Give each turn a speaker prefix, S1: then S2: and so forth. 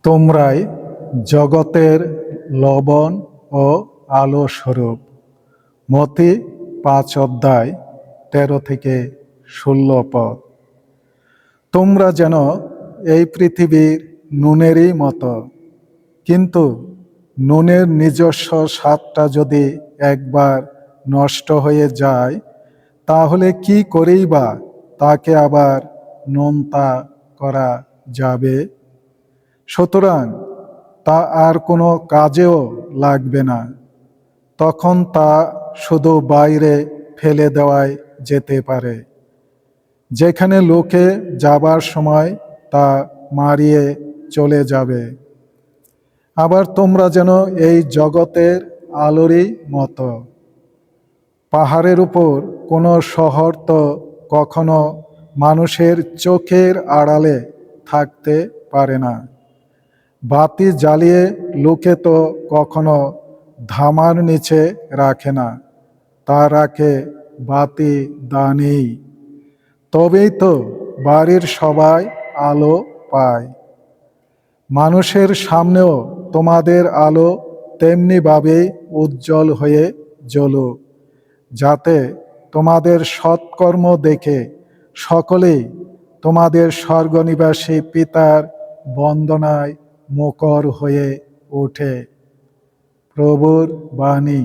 S1: তোমরাই জগতের লবণ ও আলো স্বরূপ। মতি 5:13-16 তোমরা যেন এই পৃথিবীর নুনেরই মতো, কিন্তু নুনের নিজস্ব স্বাদটা যদি একবার নষ্ট হয়ে যায়, তাহলে কি করেই বা তাকে আবার নোনতা করা যাবে? সুতরাং তা আর কোনো কাজেও লাগবে না। তখন তা শুধু বাইরে ফেলে দেওয়াই যেতে পারে, যেখানে লোকে যাবার সময় তা মারিয়ে চলে যাবে। আবার তোমরা যেন এই জগতের আলোরই মতো। পাহাড়ের উপর কোনো শহর তো কখনো মানুষের চোখের আড়ালে থাকতে পারে না। বাতি জ্বালিয়ে লোকে তো কখনো ধামার নিচে রাখে না, তা রাখে বাতি দানেই। তবেই তো বাড়ির সবাই আলো পায়। মানুষের সামনেও তোমাদের আলো তেমনিভাবেই উজ্জ্বল হয়ে জ্বলুক, যাতে তোমাদের সৎকর্ম দেখে সকলেই তোমাদের স্বর্গনিবাসী পিতার বন্দনায় মুখর হয়ে ওঠে। প্রভুর বাণী।